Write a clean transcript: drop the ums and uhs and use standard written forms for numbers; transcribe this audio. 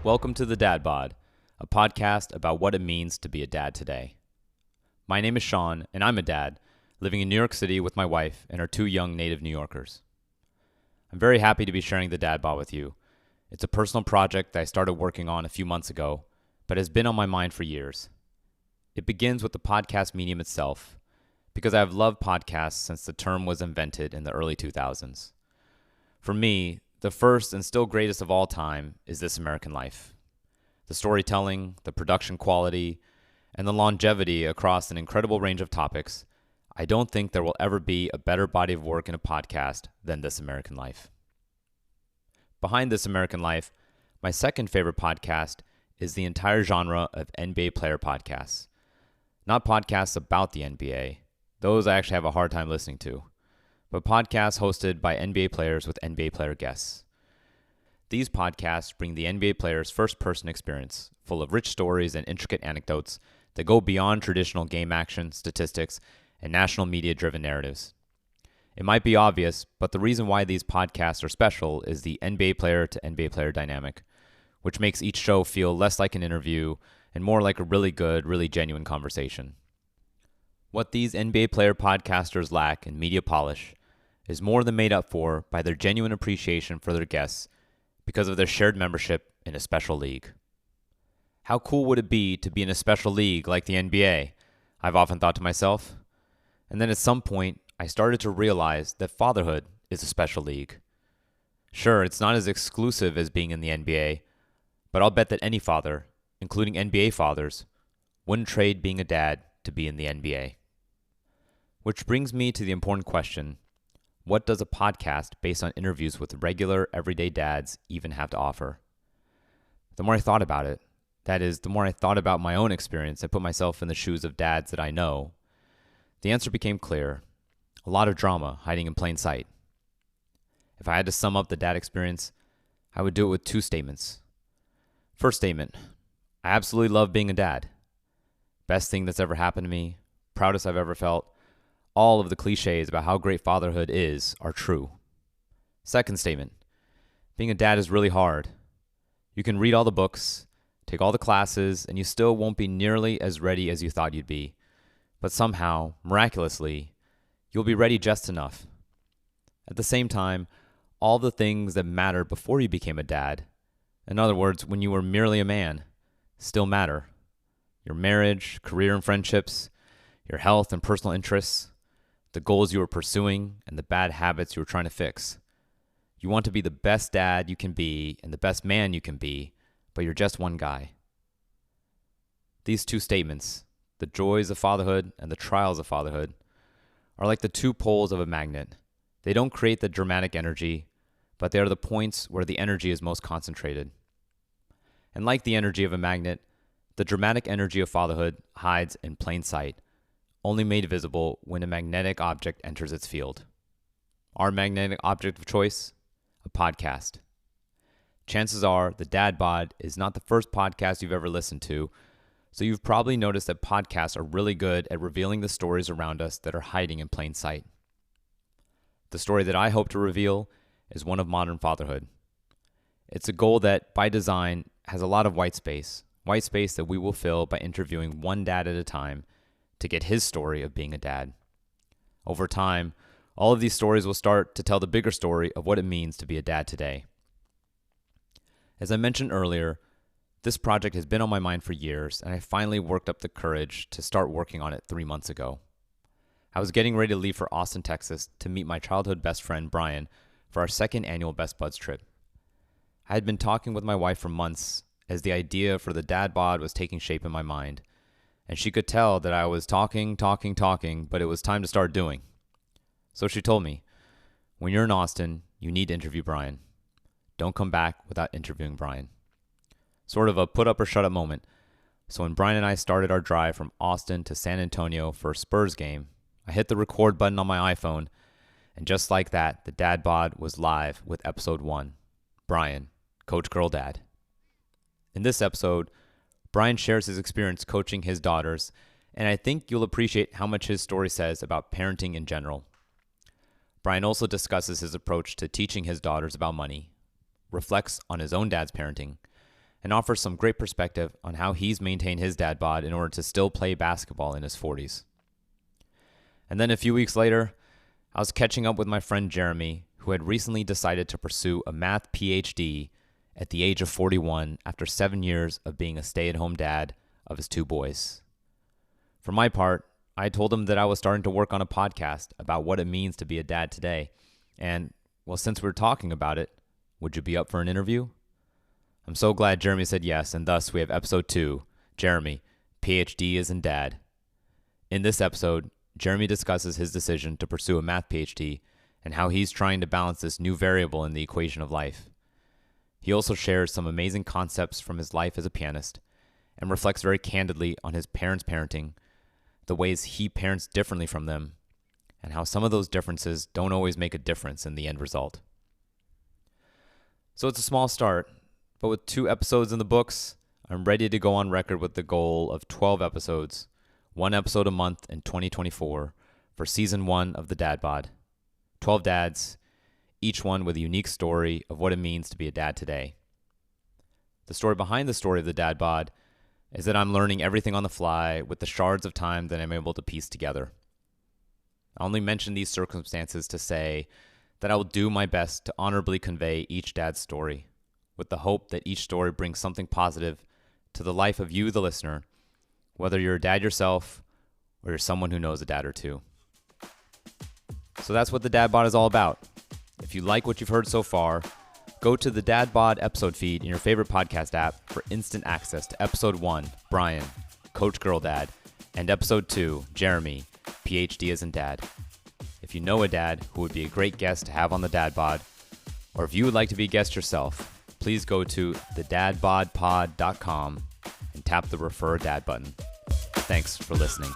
Welcome to the Dad Bod, a podcast about what it means to be a dad today. My name is Sean, and I'm a dad, living in New York City with my wife and our two young native New Yorkers. I'm very happy to be sharing the Dad Bod with you. It's a personal project that I started working on a few months ago, but has been on my mind for years. It begins with the podcast medium itself, because I have loved podcasts since the term was invented in the early 2000s. For me, the first and still greatest of all time is This American Life. The storytelling, the production quality, and the longevity across an incredible range of topics. I don't think there will ever be a better body of work in a podcast than This American Life. Behind This American Life, my second favorite podcast is the entire genre of NBA player podcasts. Not podcasts about the NBA. Those I actually have a hard time listening to. But podcasts hosted by NBA players with NBA player guests. These podcasts bring the NBA players' first-person experience, full of rich stories and intricate anecdotes that go beyond traditional game action, statistics, and national media-driven narratives. It might be obvious, but the reason why these podcasts are special is the NBA player to NBA player dynamic, which makes each show feel less like an interview and more like a really good, really genuine conversation. What these NBA player podcasters lack in media polish is more than made up for by their genuine appreciation for their guests because of their shared membership in a special league. How cool would it be to be in a special league like the NBA? I've often thought to myself. And then at some point, I started to realize that fatherhood is a special league. Sure, it's not as exclusive as being in the NBA, but I'll bet that any father, including NBA fathers, wouldn't trade being a dad to be in the NBA. Which brings me to the important question, what does a podcast based on interviews with regular, everyday dads even have to offer? The more I thought about it, that is, the more I thought about my own experience and put myself in the shoes of dads that I know, the answer became clear. A lot of drama hiding in plain sight. If I had to sum up the dad experience, I would do it with two statements. First statement, I absolutely love being a dad. Best thing that's ever happened to me, proudest I've ever felt. All of the cliches about how great fatherhood is are true. Second statement, being a dad is really hard. You can read all the books, take all the classes, and you still won't be nearly as ready as you thought you'd be. But somehow, miraculously, you'll be ready just enough. At the same time, all the things that mattered before you became a dad, in other words, when you were merely a man, still matter. Your marriage, career and friendships, your health and personal interests, the goals you were pursuing, and the bad habits you were trying to fix. You want to be the best dad you can be and the best man you can be, but you're just one guy. These two statements, the joys of fatherhood and the trials of fatherhood, are like the two poles of a magnet. They don't create the dramatic energy, but they are the points where the energy is most concentrated. And like the energy of a magnet, the dramatic energy of fatherhood hides in plain sight, only made visible when a magnetic object enters its field. Our magnetic object of choice? A podcast. Chances are the Dad Bod is not the first podcast you've ever listened to, so you've probably noticed that podcasts are really good at revealing the stories around us that are hiding in plain sight. The story that I hope to reveal is one of modern fatherhood. It's a goal that, by design, has a lot of white space that we will fill by interviewing one dad at a time to get his story of being a dad. Over time, all of these stories will start to tell the bigger story of what it means to be a dad today. As I mentioned earlier, this project has been on my mind for years, and I finally worked up the courage to start working on it 3 months ago. I was getting ready to leave for Austin, Texas to meet my childhood best friend, Brian, for our second annual Best Buds trip. I had been talking with my wife for months as the idea for the Dad Bod was taking shape in my mind, and she could tell that I was talking, but it was time to start doing. So she told me, when you're in Austin, you need to interview Brian. Don't come back without interviewing Brian. Sort of a put up or shut up moment. So when Brian and I started our drive from Austin to San Antonio for a Spurs game, I hit the record button on my iPhone, and just like that, the Dad Bod was live with episode 1, Brian, Coach Girl Dad. In this episode, Brian shares his experience coaching his daughters, and I think you'll appreciate how much his story says about parenting in general. Brian also discusses his approach to teaching his daughters about money, reflects on his own dad's parenting, and offers some great perspective on how he's maintained his dad bod in order to still play basketball in his 40s. And then a few weeks later, I was catching up with my friend Jeremy, who had recently decided to pursue a math PhD at the age of 41 after 7 years of being a stay-at-home dad of his 2 boys. For my part, I told him that I was starting to work on a podcast about what it means to be a dad today. And, well, since we're talking about it, would you be up for an interview? I'm so glad Jeremy said yes, and thus we have episode 2, Jeremy, PhD as in dad. In this episode, Jeremy discusses his decision to pursue a math PhD and how he's trying to balance this new variable in the equation of life. He also shares some amazing concepts from his life as a pianist and reflects very candidly on his parents' parenting, the ways he parents differently from them, and how some of those differences don't always make a difference in the end result. So it's a small start, but with 2 episodes in the books, I'm ready to go on record with the goal of 12 episodes, 1 episode a month in 2024 for season 1 of the Dad Bod. 12 dads, each one with a unique story of what it means to be a dad today. The story behind the story of the Dad Bod is that I'm learning everything on the fly with the shards of time that I'm able to piece together. I only mention these circumstances to say that I will do my best to honorably convey each dad's story, with the hope that each story brings something positive to the life of you, the listener, whether you're a dad yourself or you're someone who knows a dad or two. So that's what the Dad Bod is all about. If you like what you've heard so far, go to the Dad Bod episode feed in your favorite podcast app for instant access to episode 1, Brian, Coach Girl Dad, and episode 2, Jeremy, PhD as in dad. If you know a dad who would be a great guest to have on the Dad Bod, or if you would like to be a guest yourself, please go to thedadbodpod.com and tap the Refer Dad button. Thanks for listening.